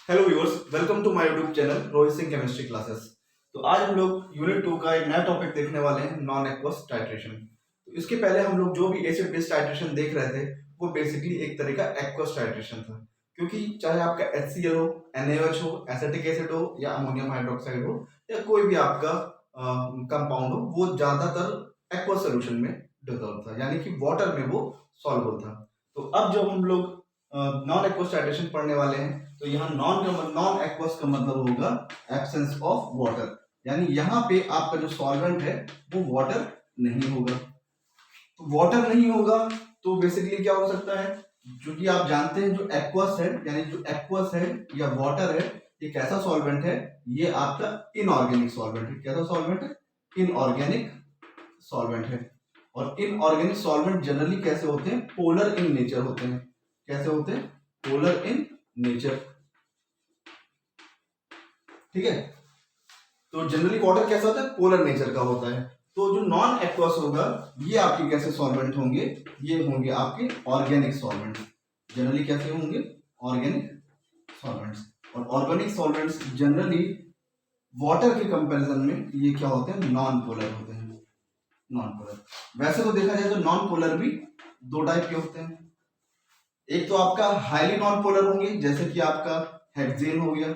Hello viewers, welcome to my YouTube channel Rohit Singh chemistry classes. तो आज हम लोग यूनिट 2 का एक नया टॉपिक देखने वाले हैं, नॉन एक्वस टाइट्रेशन। तो इसके पहले हम लोग जो भी एसिड बेस टाइट्रेशन देख रहे थे वो बेसिकली एक तरह का एक्वस टाइट्रेशन था, क्योंकि चाहे आपका HCl हो, NaOH हो, एसिटिक एसिड हो या अमोनियम हाइड्रोक्साइड हो या कोई भी आपका कंपाउंड हो, वो ज्यादातर एक्वस सोल्यूशन में डिसॉल्व था, यानी कि वाटर में वो सॉल्युबल था। तो अब जब हम लोग नॉन एक्वस टाइट्रेशन पढ़ने वाले हैं, तो यहाँ नॉन एक्वस का मतलब होगा एब्सेंस ऑफ वाटर, यानी यहाँ पे आपका जो सॉल्वेंट है वो वाटर नहीं होगा। तो वाटर नहीं होगा तो बेसिकली क्या हो सकता है, जो कि आप जानते हैं जो एक्वस है, यानी जो एक्वस है या वाटर है, ये कैसा सॉल्वेंट है, ये आपका इनऑर्गेनिक सॉल्वेंट है। कैसा सॉल्वेंट है? इनऑर्गेनिक सॉल्वेंट है। और इनऑर्गेनिक सॉल्वेंट जनरली कैसे होते हैं? पोलर इन नेचर होते हैं। कैसे होते हैं? Polar in nature. ठीक है, तो जनरली वाटर कैसा होता है? पोलर नेचर का होता है। तो जो नॉन एक्वस होगा ये आपके कैसे सॉल्वेंट होंगे? ये होंगे आपके ऑर्गेनिक सॉल्वेंट। जनरली कैसे होंगे? Organic solvents. और ऑर्गेनिक सॉल्वेंट्स जनरली वाटर के कंपैरिजन में ये क्या होते हैं? नॉन पोलर होते हैं। Non polar. वैसे तो देखा जाए तो नॉन पोलर भी दो टाइप के होते हैं। एक तो आपका हाईली नॉन पोलर होंगे, जैसे कि आपका हेक्सेन हो गया,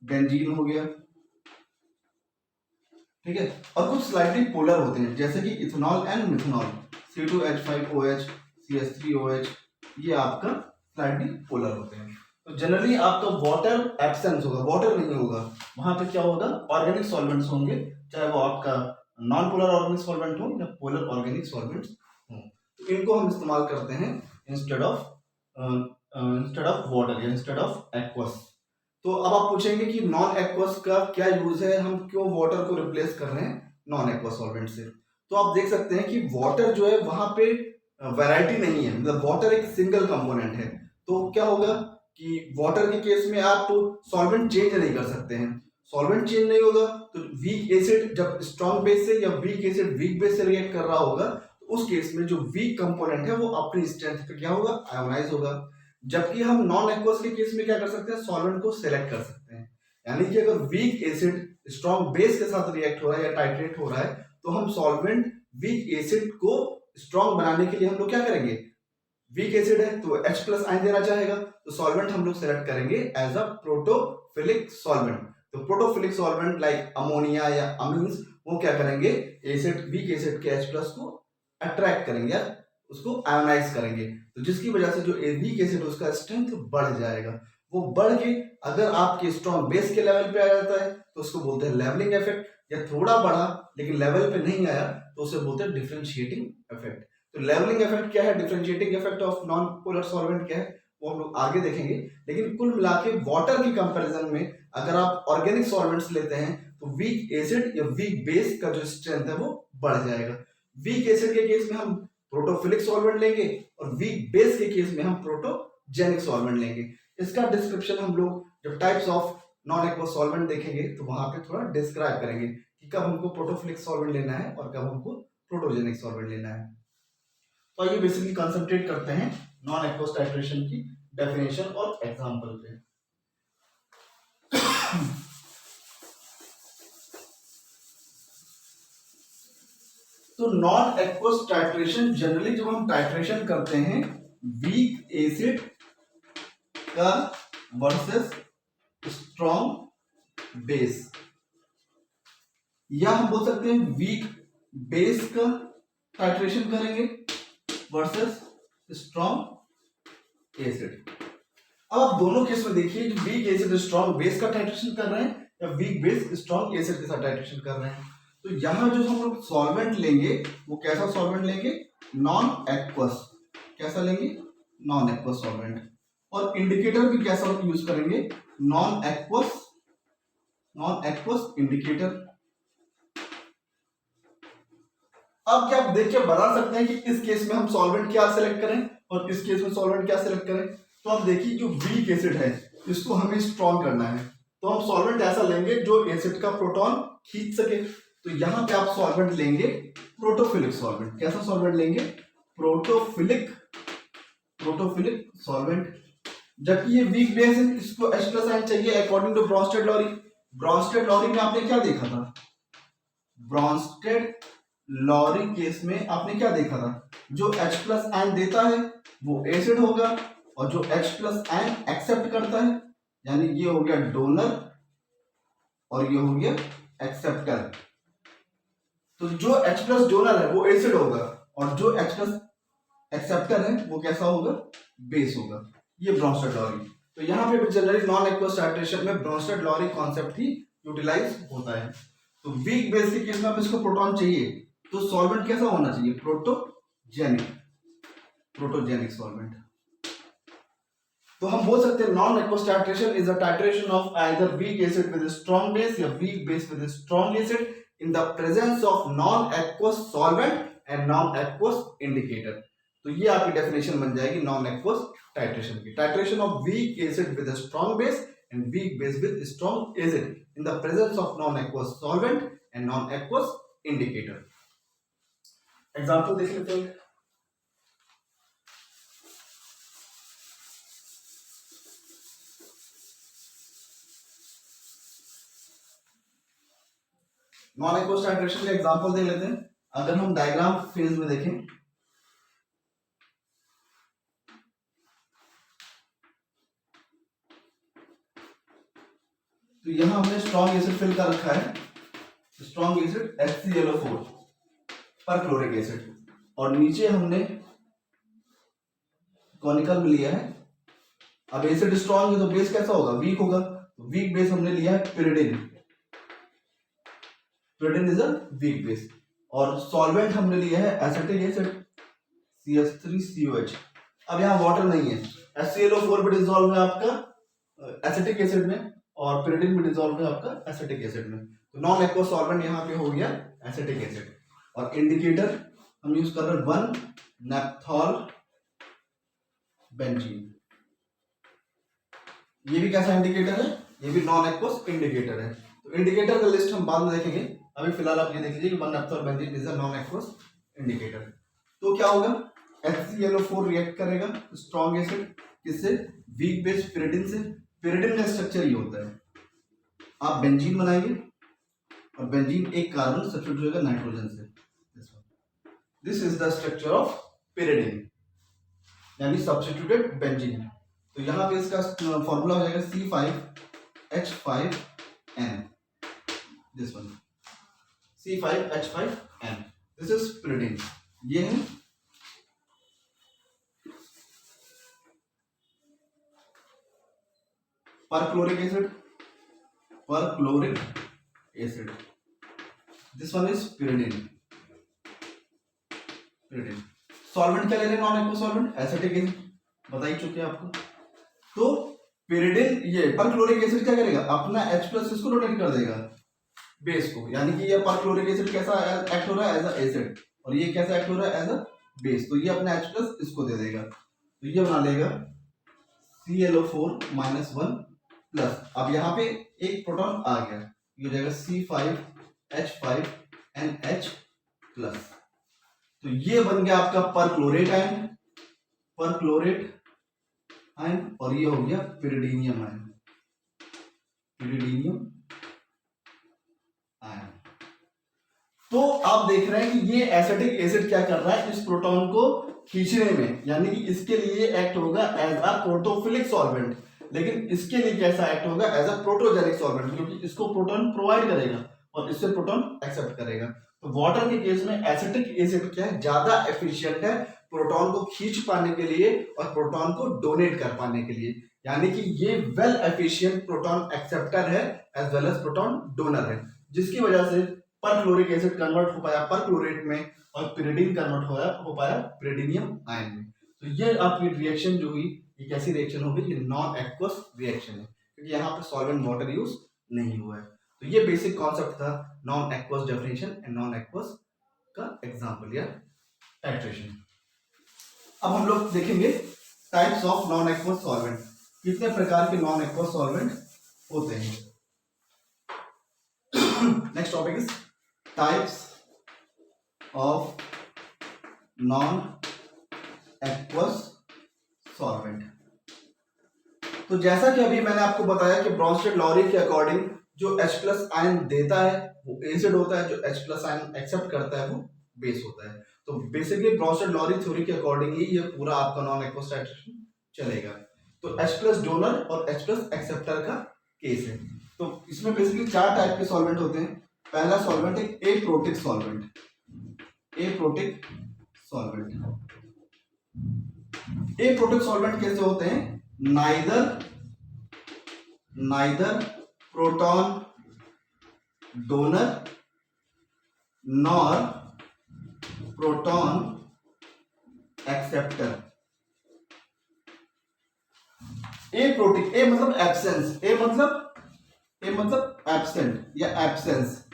बेंजीन हो गया, ठीक है। और कुछ स्लाइटली पोलर होते हैं, जैसे कि ethanol and methanol, C2H5OH, CH3OH, ये आपका स्लाइटली पोलर होते हैं। तो जनरली आपका वाटर एब्सेंस होगा, वाटर नहीं होगा, वहां पे क्या होगा? ऑर्गेनिक सॉल्वेंट्स होंगे, चाहे वो आपका नॉन पोलर ऑर्गेनिक सॉल्वेंट हो या पोलर ऑर्गेनिक सॉल्वेंट्स हो। तो इनको हम इस्तेमाल करते हैं इंस्टेड ऑफ वाटर या इंस्टेड ऑफ एक्वस। तो अब आप पूछेंगे कि नॉन एक्वस का क्या यूज है, हम क्यों वाटर को रिप्लेस कर रहे हैं नॉन एक्वस सॉल्वेंट से? तो आप देख सकते हैं कि वाटर जो है वहां पे वैरायटी नहीं है, मतलब वाटर एक सिंगल कंपोनेंट है। तो क्या होगा कि वाटर के केस में आप सॉल्वेंट चेंज नहीं कर सकते हैं। सॉल्वेंट चेंज नहीं होगा तो वीक एसिड जब स्ट्रॉन्ग बेस से या वीक एसिड वीक बेस से रिएक्ट कर रहा होगा, तो उस केस में जो वीक कंपोनेंट है वो अपनी स्ट्रेंथ पे क्या होगा? आयोनाइज होगा। जबकि हम नॉन एक्वस के केस में क्या कर सकते हैं? सॉल्वेंट को सिलेक्ट कर सकते हैं, यानी कि अगर वीक एसिड स्ट्रॉन्ग बेस के साथ रिएक्ट हो रहा है या टाइट्रेट हो रहा है, तो हम सॉल्वेंट वीक एसिड को स्ट्रॉन्ग बनाने के लिए हम लोग क्या करेंगे? वीक एसिड है तो H+ आयन देना चाहेगा, तो सॉल्वेंट हम लोग सेलेक्ट करेंगे एज अ प्रोटोफिलिक सॉल्वेंट। तो प्रोटोफिलिक सॉल्वेंट लाइक अमोनिया या अमीन्स, वो क्या करेंगे? एसिड, वीक एसिड के H+ को अट्रैक्ट करेंगे या उसको आयोनाइज करेंगे, तो जिसकी वजह से जो वीक एसिड उसका स्ट्रेंथ बढ़ जाएगा। वो बढ़ के अगर आपके स्ट्रॉन्ग बेस के लेवल पे आ जाता है तो उसको बोलते हैं लेवलिंग इफेक्ट, या थोड़ा बढ़ा लेकिन लेवल पे नहीं आया तो उसे बोलते हैं डिफरेंशिएटिंग इफेक्ट। तो लेवलिंग इफेक्ट क्या है, differentiating effect of non polar solvent क्या है, वो हम लोग आगे देखेंगे। लेकिन कुल मिला के वाटर की कंपैरिजन में अगर आप ऑर्गेनिक सॉल्वेंट्स लेते हैं तो वीक एसिड या वीक बेस का जो स्ट्रेंथ है वो बढ़ जाएगा। वीक एसिड के केस में हम प्रोटोफिलिक सॉल्वेंट लेंगे और वीक बेस के केस में हम प्रोटोजेनिक सॉल्वेंट लेंगे। इसका डिस्क्रिप्शन हम लोग जब types of non aqueous solvent देखेंगे तो वहां पे थोड़ा डिस्क्राइब करेंगे कि कब हमको प्रोटोफिलिक सॉल्वेंट लेना है और कब हमको प्रोटोजेनिक सॉल्वेंट लेना है। तो आइए बेसिकली कंसंट्रेट करते हैं नॉन एक्वस टाइट्रेशन की डेफिनेशन और एग्जांपल पे। तो नॉन एक्वस टाइट्रेशन जनरली जब हम टाइट्रेशन करते हैं वीक एसिड का वर्सेस स्ट्रॉन्ग बेस, या हम बोल सकते हैं वीक बेस का टाइट्रेशन करेंगे वर्सेस स्ट्रॉन्ग एसिड। अब आप दोनों केस में देखिए, जो वीक एसिड स्ट्रॉन्ग बेस का टाइट्रेशन कर रहे हैं या वीक बेस स्ट्रॉन्ग एसिड के साथ टाइट्रेशन कर रहे हैं। तो यहां जो हम लोग सॉल्वेंट लेंगे वो कैसा सॉल्वेंट लेंगे? Non aqueous. कैसा लेंगे? Non aqueous solvent. और इंडिकेटर भी कैसा यूज करेंगे? Non aqueous, non aqueous indicator. अब क्या आप देख के बता सकते हैं कि इस केस में हम सॉल्वेंट क्या सिलेक्ट करें और इस केस में सॉल्वेंट क्या सिलेक्ट करें? तो आप देखिए, जो वीक एसिड है इसको हमें स्ट्रॉन्ग करना है, तो हम सॉल्वेंट ऐसा लेंगे जो एसिड का प्रोटॉन खींच सके। तो यहां पे आप सॉल्वेंट लेंगे प्रोटोफिलिक सॉल्वेंट। कैसा सॉल्वेंट लेंगे? Protophilic, protophilic solvent. जबकि ये वीक बेस है, इसको H प्लस आयन चाहिए according to Bronsted Lowry. Bronsted Lowry में आपने क्या देखा था? ब्रॉन्स्टेड लॉरी केस में आपने क्या देखा था? जो H प्लस आयन देता है वो एसिड होगा, और जो H प्लस आयन एक्सेप्ट करता है, यानी ये हो गया डोनर और ये हो गया एक्सेप्टर। तो जो H प्लस डोनर है वो एसिड होगा, और जो H प्लस एक्सेप्टर है वो कैसा होगा? बेस होगा। ये ब्रॉन्स्टेड लॉरी। तो यहाँ पे भी जनरली नॉन एक्वस टाइट्रेशन में ब्रॉन्स्टेड लॉरी कॉन्सेप्ट ही यूटिलाइज होता है। तो वीक बेस के केस में अब इसको प्रोटॉन चाहिए, तो सॉल्वेंट कैसा होना चाहिए? Protogenic solvent. तो हम बोल सकते हैं non aqueous titration is a titration of either weak acid with strong base या weak base with strong acid in the presence of non aqueous solvent and non aqueous indicator. तो ये आपकी definition बन जाएगी नॉन एक्वस टाइट्रेशन की। Titration of weak acid with strong base and weak base with strong acid in the presence of non aqueous solvent and non aqueous indicator. Example देख लेते हैं। Non aqueous titration का example देख लेते हैं। अगर हम डायग्राम फेज में देखें, तो यहां हमने स्ट्रॉन्ग एसिड फिल कर रखा है, स्ट्रॉन्ग एसिड HClO4 पर क्लोरिक एसिड, और नीचे हमने कॉनिकल में लिया है। अब एसिड स्ट्रॉन्ग है तो बेस कैसा होगा? वीक होगा। तो वीक बेस हमने लिया है pyridine. Pyridine is a weak base. और सॉल्वेंट हमने लिया है एसिटिक एसिड CH3COH। अब यहाँ वाटर नहीं है, HClO4 भी डिसॉल्व है आपका एसिटिक एसिड में, और पिरिडिन भी डिसॉल्व है आपका एसिटिक एसिड में। तो नॉन एक्वस सॉल्वेंट यहाँ पे हो गया एसिटिक एसिड। और इंडिकेटर हम यूज कर रहे हैं 1-नेप्थॉल बेंजीन। ये भी कैसा इंडिकेटर है? ये भी नॉन एक्वस इंडिकेटर है। तो इंडिकेटर का लिस्ट हम बाद में देखेंगे, अभी फिलहाल आप ये देख लीजिए कि 1-नेप्थॉल benzene is a non aqueous indicator. तो क्या होगा? HClO4 रिएक्ट करेगा स्ट्रॉन्ग एसिड किससे? वीक बेस पिरिडिन से। पिरिडिन का स्ट्रक्चर ये होता है, आप बेंजीन बनाएंगे और बेंजीन एक कार्बन सब्स्टिट्यूट होगा नाइट्रोजन से। This is the structure of pyridine, यानी सब्स्टिट्यूटेड बेंजीन। तो यहाँ पे इसका फॉर्मूला हो जाएगा C5H5N, this one C5H5N, this is pyridine. ये है perchloric acid, this one is pyridine. Solvent क्या ले रहे हैं? Non aqueous solvent acetic acid, बता ही चुके हैं आपको। तो पिरिडिन, ये परक्लोरिक एसिड क्या करेगा? अपना H प्लस इसको डोनेट कर देगा बेस को, यानी कि ये परक्लोरिक एसिड कैसा एक्ट हो रहा है? एज अ एसिड, और ये कैसा एक्ट हो रहा है? As a base. तो ये अपना H प्लस इसको दे देगा, तो ये बना लेगा ClO4-1 प्लस। अब यहाँ पे एक प्रोटॉन आ गया, ये हो जाएगा C5H5NH प्लस। तो ये बन गया आपका परक्लोरेट आयन, और ये हो गया पिरिडीनियम आयन, तो आप देख रहे हैं कि ये एसिटिक एसिड क्या कर रहा है? इस प्रोटॉन को खींचने में, यानी कि इसके लिए एक्ट होगा एज अ प्रोटोफिलिक सॉल्वेंट, लेकिन इसके लिए कैसा एक्ट होगा? एज अ प्रोटोजेनिक सॉल्वेंट, क्योंकि इसको प्रोटॉन प्रोवाइड करेगा और इससे प्रोटॉन एक्सेप्ट करेगा। तो वाटर के केस में एसिटिक एसिड क्या है? ज्यादा एफिशिएंट है प्रोटॉन को खींच पाने के लिए और प्रोटॉन को डोनेट कर पाने के लिए, यानी कि ये वेल एफिशिएंट प्रोटॉन एक्सेप्टर है as well as proton donor है, जिसकी वजह से परक्लोरिक एसिड कन्वर्ट हो पाया परक्लोरेट में, और पिरिडिन कन्वर्ट हो पाया पिरिडिनियम आयन में। तो ये आपकी रिएक्शन जो हुई, ये कैसी रिएक्शन होगी? ये नॉन एक्वस रिएक्शन है, क्योंकि यहाँ पे सॉल्वेंट वाटर यूज नहीं हुआ है। तो ये बेसिक कॉन्सेप्ट था non aqueous definition and non aqueous का एग्जांपल या टाइट्रेशन। अब हम लोग देखेंगे types of non aqueous solvent, कितने प्रकार के नॉन एक्वस सॉल्वेंट होते हैं। Next topic is types of non aqueous solvent. तो जैसा कि अभी मैंने आपको बताया कि ब्रॉन्स्टेड-लॉरी के अकॉर्डिंग जो H+ आयन देता है वो एसिड होता है, जो H+ आयन एक्सेप्ट करता है वो बेस होता है। तो बेसिकली ब्रॉन्स्टेड-लॉरी थ्योरी के अकॉर्डिंग ही ये पूरा आपका नॉन एक्वस टाइट्रेशन चलेगा। तो H+ डोनर और H+ एक्सेप्टर का केस है। तो इसमें बेसिकली 4 टाइप के सॉल्वेंट होते हैं। पहला सॉल्वेंट है aprotic solvent. Aprotic solvent, aprotic solvent कैसे होते हैं? Neither proton donor nor proton acceptor. Aprotic, A मतलब एब्सेंस, ए मतलब एब्सेंट या एब्सेंस,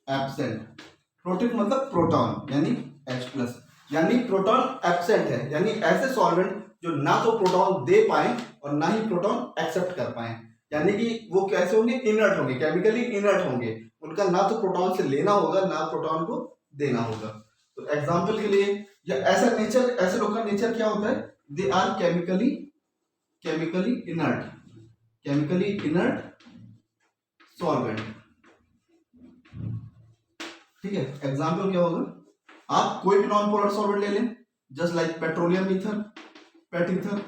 एब्सेंट। प्रोटिक मतलब प्रोटॉन यानी H+, यानी प्रोटॉन एब्सेंट है, यानी ऐसे सॉल्वेंट जो ना तो प्रोटॉन दे पाए और ना ही प्रोटॉन एक्सेप्ट कर पाए, यानी कि वो कैसे होंगे? इनर्ट होंगे, केमिकली इनर्ट होंगे। उनका ना तो प्रोटॉन से लेना होगा ना प्रोटॉन को देना होगा। तो एग्जांपल के लिए, या ऐसा नेचर, ऐसे लोग का नेचर क्या होता है? They are chemically inert solvent. ठीक है, एग्जांपल क्या होगा? आप कोई भी नॉन पोलर सॉल्वेंट ले लें, just like petroleum ether, pet ether,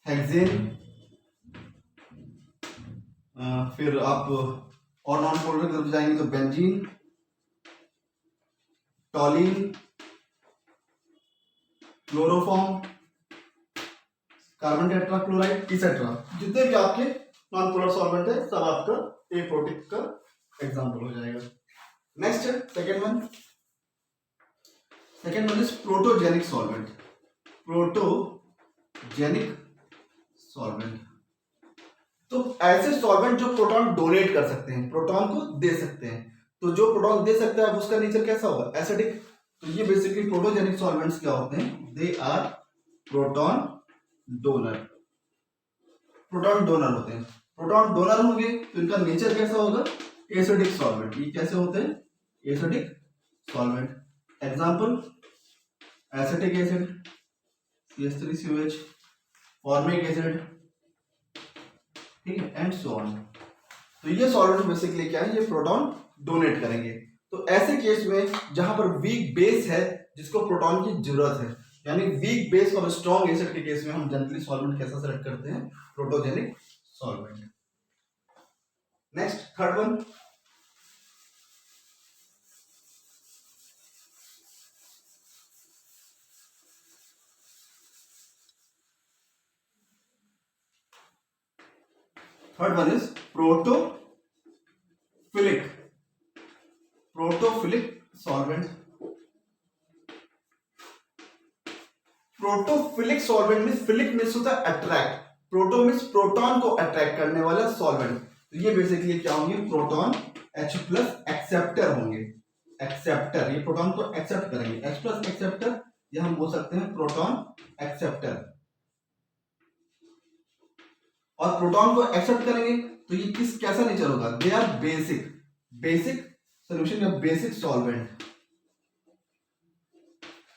hexane, फिर आप और नॉन पोलर की तरफ जाएंगे तो benzene, toluene, chloroform, carbon tetrachloride, etcetera. जितने भी आपके नॉन पोलर सॉल्वेंट है सब आपका एप्रोटिक का एग्जांपल हो जाएगा। Next second one is protogenic solvent. Protogenic solvent, तो ऐसे सॉल्वेंट जो प्रोटॉन डोनेट कर सकते हैं, प्रोटॉन को दे सकते हैं। तो जो प्रोटॉन दे सकता है उसका नेचर कैसा होगा? एसिडिक। तो ये बेसिकली प्रोटोजेनिक सॉल्वेंट्स क्या होते हैं? They are proton donor. Proton donor होते हैं। प्रोटॉन डोनर होंगे तो इनका नेचर कैसा होगा? Acidic solvent. ये कैसे होते हैं? Acidic solvent. Example acetic acid, CH3COH, formic acid, ठीक है, एंड सो ऑन। तो ये सॉल्वेंट बेसिकली क्या है? ये प्रोटॉन डोनेट करेंगे। तो ऐसे केस में जहां पर वीक बेस है जिसको प्रोटॉन की जरूरत है, यानी वीक बेस और स्ट्रॉन्ग एसिड के केस में हम जनरली सॉल्वेंट कैसा सेलेक्ट करते हैं? Protogenic solvent. Next third one, is protophilic solvent. Protophilic solvent means, philic means होता है अट्रैक्ट, प्रोटो मींस प्रोटॉन को अट्रैक्ट करने वाला सॉल्वेंट। तो ये बेसिकली क्या होंगे? प्रोटॉन H+ एक्सेप्टर होंगे। एक्सेप्टर, ये प्रोटॉन को एक्सेप्ट करेंगे। H+ एक्सेप्टर, या हम बोल सकते हैं प्रोटॉन एक्सेप्टर। और प्रोटॉन को एक्सेप्ट करेंगे तो ये कैसा नेचर होगा? दे आर बेसिक सोल्यूशन या बेसिक सॉल्वेंट।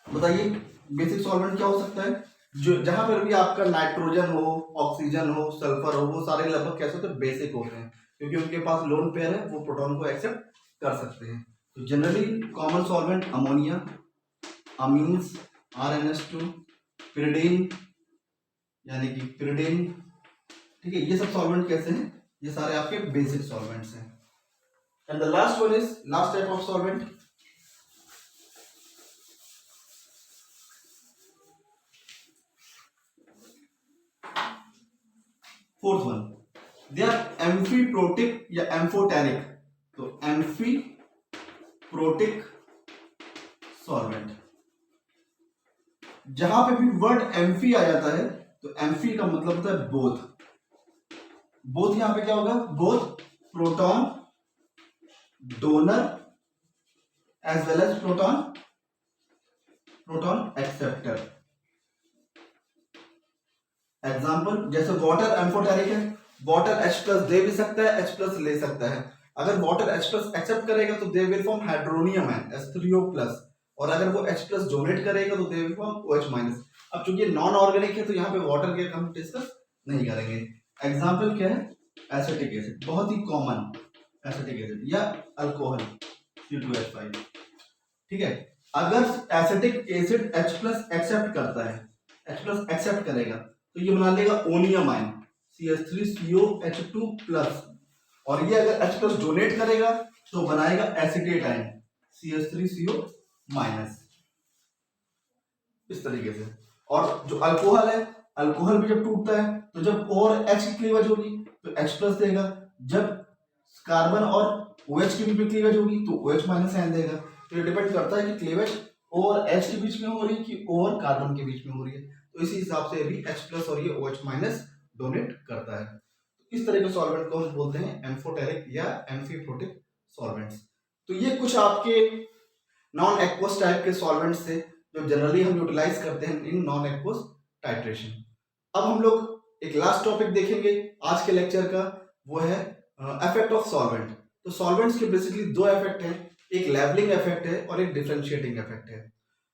बताइए बेसिक सॉल्वेंट क्या हो सकता है? जो जहां पर भी आपका नाइट्रोजन हो, ऑक्सीजन हो, सल्फर हो, वो सारे लगभग कैसे होते हैं? बेसिक होते हैं, क्योंकि उनके पास लोन पेयर है, वो प्रोटॉन को एक्सेप्ट कर सकते हैं। तो generally common solvent ammonia, amines, RNS2, pyridine, यानी कि पिरिडीन, ठीक है। ये सब सॉल्वेंट कैसे हैं? ये सारे आपके बेसिक सॉल्वेंट्स हैं। And the last one is last type of solvent, fourth one, they are amphiprotic या एम्फोटेरिक। तो एम्फीप्रोटिक सॉल्वेंट, जहां पे भी वर्ड एम्फी आ जाता है तो एम्फी का मतलब होता है बोथ। बोथ यहां पे क्या होगा? Both proton donor as well as proton acceptor. Example जैसे वाटर एम्फोटेरिक है, वाटर H+ दे भी सकता है, H+ ले सकता है। अगर वाटर H+ एक्सेप्ट करेगा तो they will form hydronium ion H3O+, और अगर वो H+ डोनेट करेगा तो दे विल फॉर्म OH-। अब चूंकि नॉन ऑर्गेनिक है तो यहाँ पे वाटर के हम डिस्कस नहीं करेंगे। एग्जाम्पल क्या है, एसिटिक एसिड, बहुत ही कॉमन एसिटिक एसिड या अल्कोहल C2H5। ठीक है, अगर acetic acid H plus accept करता है, H प्लस एक्सेप्ट करेगा तो ये बना लेगा ओनियम आयन CH3COH2 प्लस, और ये अगर H प्लस डोनेट करेगा तो बनाएगा एसिटेट आयन CH3CO माइनस, इस तरीके से। और जो अल्कोहल है, अल्कोहल भी जब टूटता है तो जब और H की क्लीवेज होगी तो H प्लस देगा, जब कार्बन और OH की भी क्लीवेज होगी तो OH माइनस आयन देगा। तो ये डिपेंड करता है कि क्लीवेज और H के बीच में हो रही है कि और कार्बन के बीच में हो रही है, तो इसी हिसाब से भी H प्लस और ये OH माइनस डोनेट करता है। तो इस तरह के सॉल्वेंट को हम बोलते हैं एम्फोटेरिक या एम्फीप्रोटिक सॉल्वेंट्स। तो ये कुछ आपके नॉन एक्वस टाइप के सॉल्वेंट्स थे जो जनरली हम यूटिलाइज करते हैं इन नॉन एक्वस टाइट्रेशन। अब हम लोग एक लास्ट टॉपिक देखेंगे आज के लेक्चर का, वो है इफेक्ट ऑफ सॉल्वेंट। तो सॉल्वेंट्स के बेसिकली दो इफेक्ट हैं, एक लेवलिंग इफेक्ट है और एक डिफरेंशिएटिंग इफेक्ट है।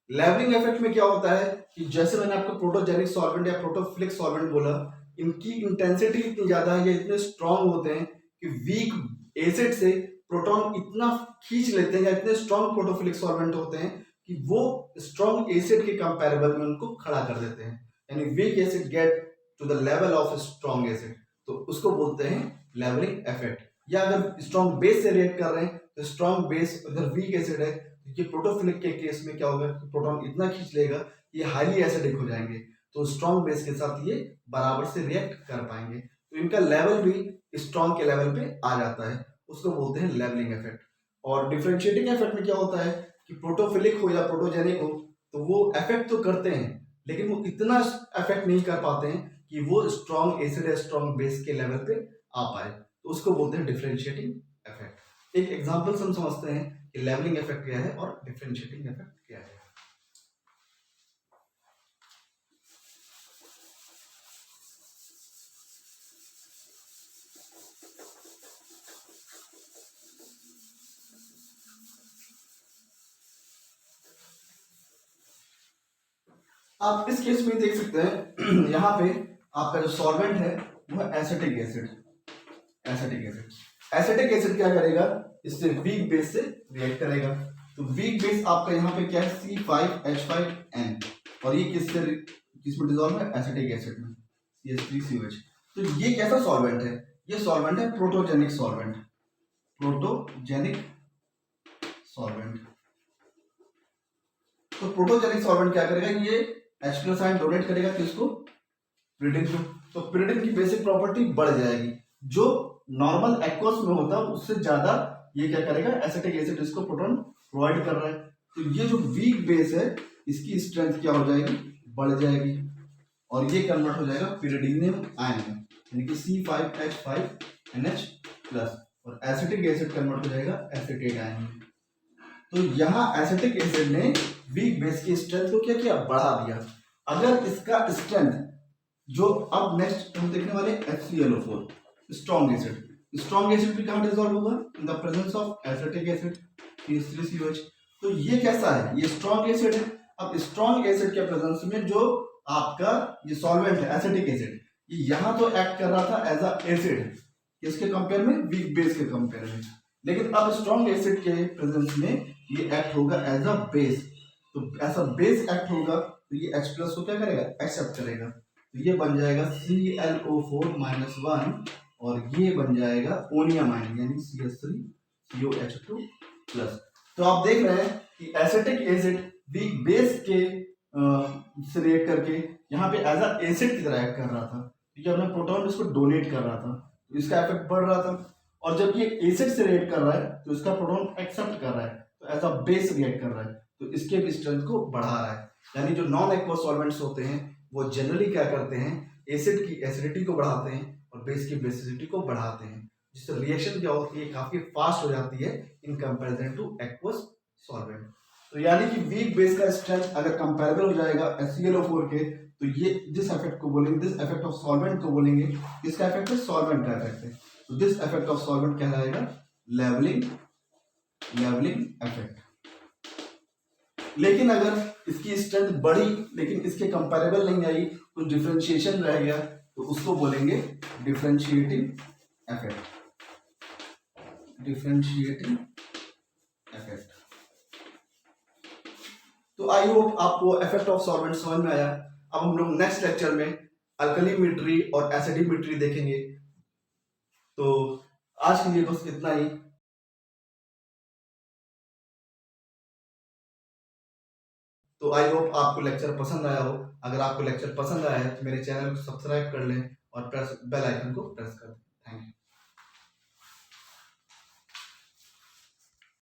लेवलिंग इफेक्ट में क्या होता है कि जैसे मैंने आपको प्रोटोजेनिक सॉल्वेंट या प्रोटोफिलिक सॉल्वेंट बोला, इनकी इंटेंसिटी इतनी ज्यादा है, ये इतने स्ट्रांग होते हैं कि वीक एसिड से प्रोटॉन इतना खींच लेते हैं, या इतने स्ट्रांग प्रोटोफिलिक सॉल्वेंट होते हैं कि वो स्ट्रांग एसिड के कंपैरेबल में उनको खड़ा कर देते हैं, यानी weak acid get to the level of strong acid, तो उसको बोलते हैं लेवलिंग इफेक्ट। या अगर स्ट्रांग बेस से रिएक्ट कर रहे हैं तो स्ट्रांग बेस अगर वीक एसिड है तो ये प्रोटोफिलिक के केस में क्या होगा, प्रोटॉन इतना खींच लेगा ये हाईली एसिडिक हो जाएंगे, तो स्ट्रांग बेस के साथ ये बराबर से रिएक्ट कर पाएंगे, तो इनका लेवल भी स्ट्रांग के लेवल पे आ जाता है, उसको बोलते हैं लेवलिंग इफेक्ट। और डिफरेंशिएटिंग इफेक्ट में क्या होता है कि प्रोटोफिलिक हो या प्रोटोजेनिक हो तो वो इफेक्ट तो करते हैं लेकिन वो इतना इफेक्ट नहीं कर पाते हैं कि वो स्ट्रांग एसिड या स्ट्रांग बेस के लेवल पे आ पाए, तो उसको बोलते हैं डिफरेंशिएटिंग इफेक्ट। एक एग्जांपल से हम समझते हैं कि लेवलिंग इफेक्ट क्या है और डिफरेंशिएटिंग इफेक्ट क्या है। आप इस केस में देख सकते हैं यहाँ पे आपका जो सॉल्वेंट है वो एसिटिक एसिड। एसिटिक एसिड क्या करेगा, इससे वीक बेस से रिएक्ट करेगा, तो वीक बेस आपका यहाँ पे क्या है C5H5N, और ये किसमें डिसॉल्व है, एसिटिक एसिड में CH3COH। तो ये कैसा सॉल्वेंट है, ये सॉल्वेंट है प्रोटोजेनिक सॉल्वेंट। तो प्रोटोजेनिक सॉल्वेंट क्या करेगा, ये H प्लस आयन डोनेट करेगा किसको, pyridine को, तो pyridine की बेसिक प्रॉपर्टी बढ़ जाएगी, जो नॉर्मल एक्वस में होता है उससे ज्यादा ये क्या करेगा, एसिटिक एसिड इसको प्रोटॉन प्रोवाइड कर रहा है, तो ये जो वीक बेस है इसकी स्ट्रेंथ क्या हो जाएगी, बढ़ जाएगी, और ये कन्वर्ट हो जाएगा pyridinium आयन में, यानी कि C5H5NH प्लस, और एसिटिक एसिड कन्वर्ट हो जाएगा एसिटेट आयन में। तो यहाँ एसिटिक एसिड ने वीक बेस की स्ट्रेंथ को क्या किया, बढ़ा दिया। अगर इसका स्ट्रेंथ जो अब नेक्स्ट हम देखने वाले HClO4 स्ट्रॉन्ग एसिड भी कहाँ डिसॉल्व होगा, इन the presence of acetic acid CH3COH। तो ये कैसा है, ये स्ट्रॉन्ग एसिड है। अब स्ट्रॉन्ग एसिड के प्रेजेंस में जो आपका ये सॉल्वेंट है एसिटिक एसिड, ये यहाँ तो एक्ट कर रहा था एज अ एसिड किसके कंपेयर में, वीक बेस के कंपेयर में, लेकिन अब स्ट्रॉन्ग एसिड के प्रेजेंस में ये एक्ट होगा एज अ बेस, तो ऐसा बेस एक्ट होगा तो ये H प्लस को क्या करेगा, एक्सेप्ट करेगा, तो ये बन जाएगा ClO4-1 और ये बन जाएगा ओनियम आयन यानी CH3COH2 प्लस। तो आप देख रहे हैं कि एसिटिक एसिड वीक बेस के से रिएक्ट करके यहाँ पे एज अ एसिड की तरह एक्ट कर रहा था, क्योंकि अपना प्रोटॉन इसको डोनेट कर रहा था, तो इसका इफेक्ट बढ़ रहा था, और जब ये एसिड से रिएक्ट कर रहा है तो इसका प्रोटॉन एक्सेप्ट कर रहा है, तो एज अ बेस रिएक्ट कर रहा है, तो इसके भी स्ट्रेंथ को बढ़ा रहा है। यानी जो नॉन एक्वस सॉल्वेंट्स होते हैं वो जनरली क्या करते हैं, एसिड की एसिडिटी को बढ़ाते हैं और बेस की बेसिसिटी को बढ़ाते हैं, जिससे रिएक्शन क्या होती है, काफी फास्ट हो जाती है in comparison two aqueous solvent. तो यानी कि वीक बेस का स्ट्रेंथ अगर कंपैरेबल हो जाएगा HClO4 के, तो ये जिस इफेक्ट को बोलेंगे, दिस इफेक्ट ऑफ सॉल्वेंट को बोलेंगे, किसका इफेक्ट है, सॉल्वेंट का इफेक्ट है, तो दिस इफेक्ट ऑफ सॉल्वेंट कहलाएगा लेवलिंग इफेक्ट। लेकिन अगर इसकी स्ट्रेंथ बढ़ी लेकिन इसके कंपैरेबल नहीं आई, कुछ डिफरेंशिएशन रह गया, तो उसको बोलेंगे डिफरेंशिएटिंग इफेक्ट, डिफरेंशिएटिंग इफेक्ट। तो आई होप आपको इफेक्ट ऑफ सॉल्वेंट समझ में आया। अब हम लोग नेक्स्ट लेक्चर में अल्कलीमेट्री और एसिडिमेट्री देखेंगे। तो आज के लिए बस इतना ही। तो आई होप आपको लेक्चर पसंद आया हो। अगर आपको लेक्चर पसंद आया है तो मेरे चैनल को सब्सक्राइब कर लें और प्रेस बेल आइकन को प्रेस कर दें।